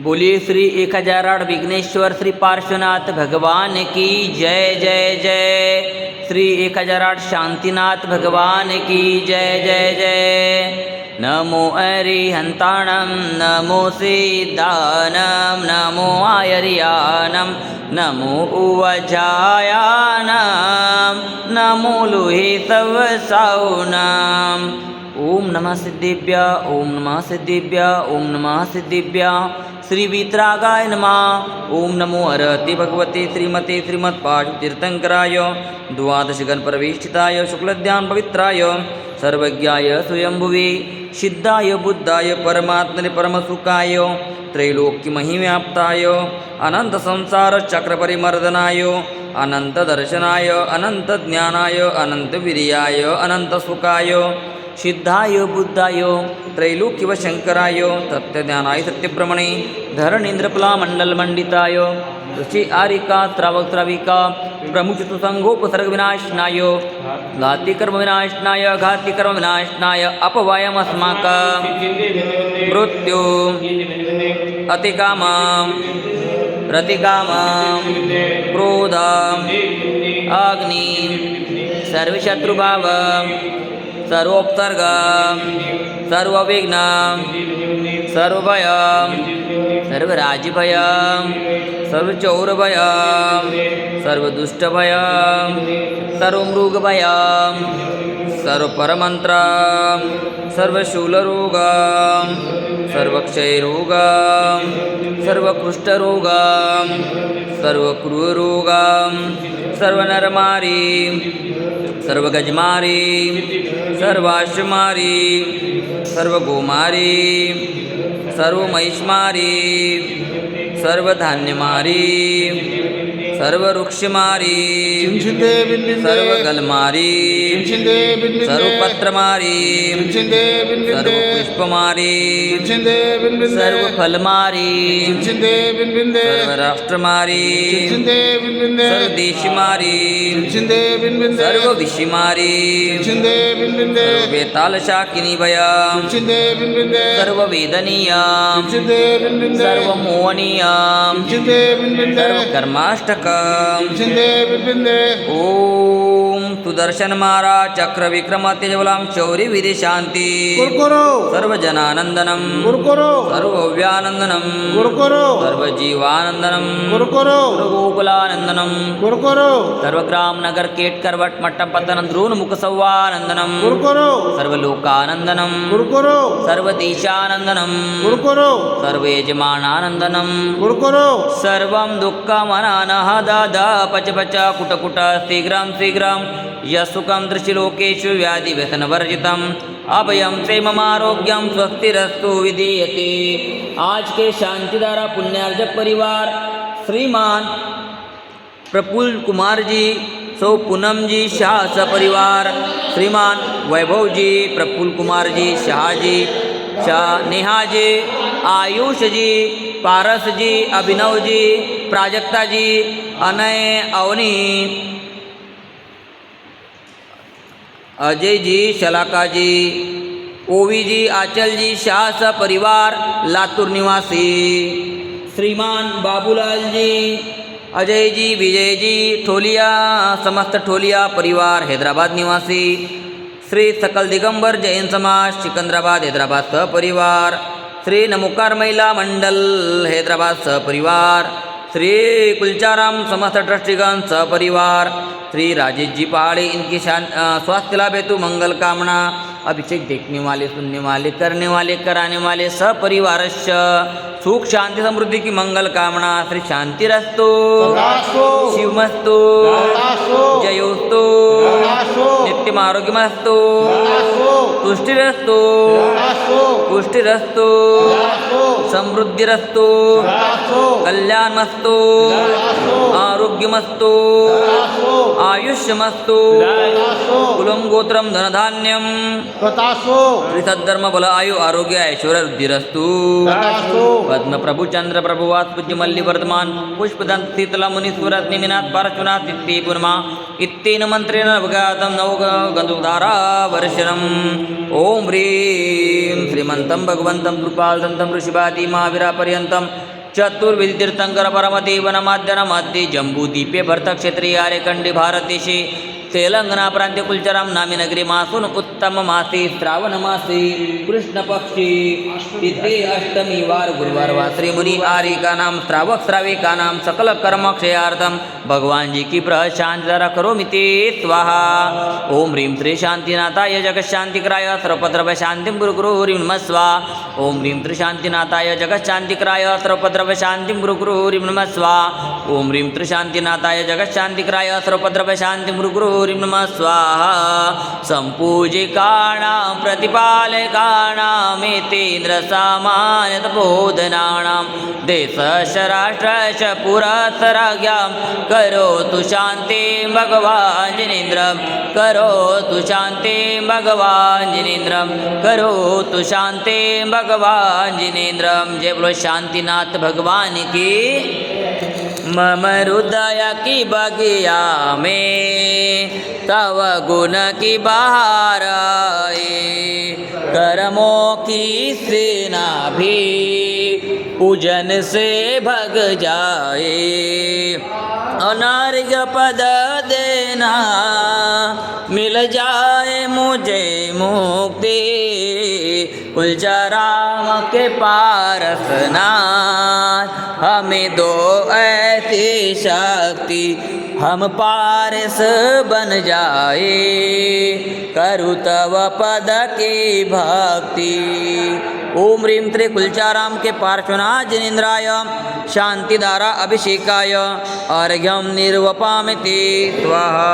बोलिए श्री 1008 विघ्नेश्वर श्री पार्श्वनाथ भगवान की जय जय जय। श्री 1008 शांतिनाथ भगवान की जय जय जय। नमो अरिहंताणं नमो सिद्धानं नमो आयर्यानं नमो उवजायानं नमो लोहे सवसाऊनं। ओम नमः सिद्धिभ्य ओम नमः सिद्धिभ्य ओम नमः सिद्धिभ्य। श्री वीतरागाय नमः। ओम नमो हरति भगवते श्रीमते श्रीमत्पाशुतीर्थंकराय द्वादश गणपरवेष्टिताय शुक्लध्यान पवित्राय सर्वज्ञाय स्वयंभुवे सिद्धाय बुद्धाय परमात्मने परमसुखाय त्रैलोक्यमहिव्याप्ताय अनंत संसार चक्र परिमर्दनाय अनंत दर्शनाय अनंत ज्ञानाय अनंत वीर्याय अनंत सुखाय सिद्धाय बुद्धाय त्रैलोक्य व शंकराय तत्वज्ञानाय सत्यब्रह्मणे धरणींद्रपला मंडल मंडिताय ऋषि आरिका श्रावक श्राविका प्रमुख चतुसंगोपसर्ग विनाशनाय घाति कर्म विनाशनाय घाति कर्म विनाशनाय अपवायमस्माक मृत्यु अतिकामां प्रतिकामां क्रोधां अग्नि सर्वशत्रुभावं सर्वोपसर्ग सर्वविघ्न सर्वभयं सर्वराज्यभयं सर्वचौरभयं सर्वदुष्टभयं सर्वमृगभयं सर्वपरमन्त्रं सर्वशूलरोगं सर्वक्षयरोगं सर्वकुष्ठरोगं सर्वक्रूररोगं सर्वनरमारी सर्वगजमारी सर्वाश्वमारी सर्वगोमारी सर्वमहिष्मारी सर्वधान्यमारी सर्ववृक्षमारी सर्वगलमारी सर्वपत्रमारी सर्वपुष्पमारी सर्वफलमारी सर्वराष्ट्रमारी सर्वदेशमारी सर्वविषिमारी सर्ववेतालशाकिनी भयं सर्ववेदनीयं सर्वमोहनीयं सर्वकर्माष्टकम्। ओम सुदर्शन महाराज चक्र विक्रम तेजबलाम शौर्य वीर शांति सर्वजनानंदनम सर्वव्यानंदनम सर्वजीवानंदनम सर्वगोकुलानंदनम सर्वग्राम नगर केट करवट मट्टम पतन द्रोण मुख सौवानंदनम सर्वलोकानंदनम सर्वदेशानंदनम सर्वयजमानानंदनम सर्वं दुःखमनानः दादा पच पच कुट कुट शीघ्रं शीघ्रं यस्सुखं दृश्यलोकेषु व्याधिव्यसनवर्जितम् अभयं क्षेममारोग्यं स्वस्तिरस्तु विधीयते। आज के शांतिधारा पुण्यार्जक परिवार श्रीमान प्रफुल्ल कुमार जी सौ पूनम जी शाह सपरिवार श्रीमान वैभव जी प्रफुल्ल कुमार जी शाह जी शाह नेहा जी आयुष जी पारस जी अभिनव जी प्राजक्ता जी अनय अवनी अजय जी शलाका जी ओवी जी आचल जी शाह सपरिवार लातूर निवासी श्रीमान बाबूलाल जी अजय जी विजय जी ठोलिया समस्त ठोलिया परिवार हैदराबाद निवासी श्री सकल दिगंबर जैन समाज सिकंदराबाद हैदराबाद सहपरिवार श्री नमोकार महिला मंडल हैदराबाद सहपरिवार श्री कुलचाराम समस्त ट्रस्टीगण सहपरिवार श्री राजेश जी पहाड़े इनकी स्वास्थ्य लाभ हेतु मंगल कामना अभिषेक देखने वाले सुनने वाले करने वाले कराने वाले सपरिवार सुख शांति समृद्धि की मंगल कामना श्री शांतिरस्तु शिवमस्तु जयोस्तु नित्यम आरोग्यमस्तु तुष्टिरस्तु पुष्टिरस्तु समृद्धिरस्तु कल्याणमस्तु आरोग्यमस्तु आयुष्यमस्तु कुलं गोत्रम धनधान्यम त्रिसद्धर्म बल आयु आरोग्य ऐश्वर्य वृद्धिरस्तु पद्म प्रभु चंद्र प्रभुवास पूज्य मल्ली वर्धमान पुष्पदंत शीतला मुनीश्वरत निमिनाथ पार्श्वनाथ इत्ते पुरमा इत्तेन मंत्रेण अवगातं नव गंधुधारा वर्षणम् ओम ह्रीं श्रीमन्तं भगवन्तं कृपालदन्तं ऋषिवादी महावीरा पर्यन्तं चतुर्विधि तीर्थंकर परमदेव नमाद्य नमाद्य जम्बूदीपे भरतक्षेत्रीय आर्यखंडी भारतदेशे तेलंगणा प्रांत्य कुलचराम नामी नगरी मासून उत्तम मासी श्रावण मासी कृष्ण पक्षी तिथे अष्टमी वार गुरुवार वा श्री मुनि आर्य का नाम श्रावक श्राविका नाम सकल कर्म क्षयार्थम भगवान जी की प्रशांति जरा करो मिते स्वाहा। ओम ह्रीं श्री शांतिनाथाय जगत शांतिकराय सर्वपद्रव शांतिं गुरु गुरु ह्रीं नमः स्वाहा। ओम ह्रीं श्री शांतिनाथाय जगत शांतिकराय सर्वपद्रव शांतिं गुरु गुरु ह्रीं नमः स्वाहा। ओम ह्रीं श्री शांतिनाथाय जगत शांतिकराय सर्वपद्रव शांतिं गुरु गुरु ह्रीं नमः स्वाहा। संपूजिकाणां प्रतिपालकाणामेतेन्द्र सामान्यतपोधनानां देशश्च राष्ट्रश्च पुरस्सराज्ञां करोतु शान्तिं भगवान् जिनेन्द्रं करोतु शान्तिं भगवान् जिनेन्द्रं करोतु शान्तिं भगवान् जिनेन्द्रं। जय बोलो शांतिनाथ भगवान की। मम हृदय की बगिया में तव गुण की बहार आए, कर्मों की सेना भी पूजन से भग जाए। अनार्य पद देना मिल जाए मुझे मुक्ति, कुलचराम के पारसनाथ हमें दो ऐसी शक्ति हम पारस बन जाए, करु तव पद की भक्ति। ओम ह्रीं त्रि कुलचाराम के पार्श्वनाथ जिनेन्द्राय शांतिधारा अभिषेकाय अर्घ्यं निर्वपामि ते स्वाहा।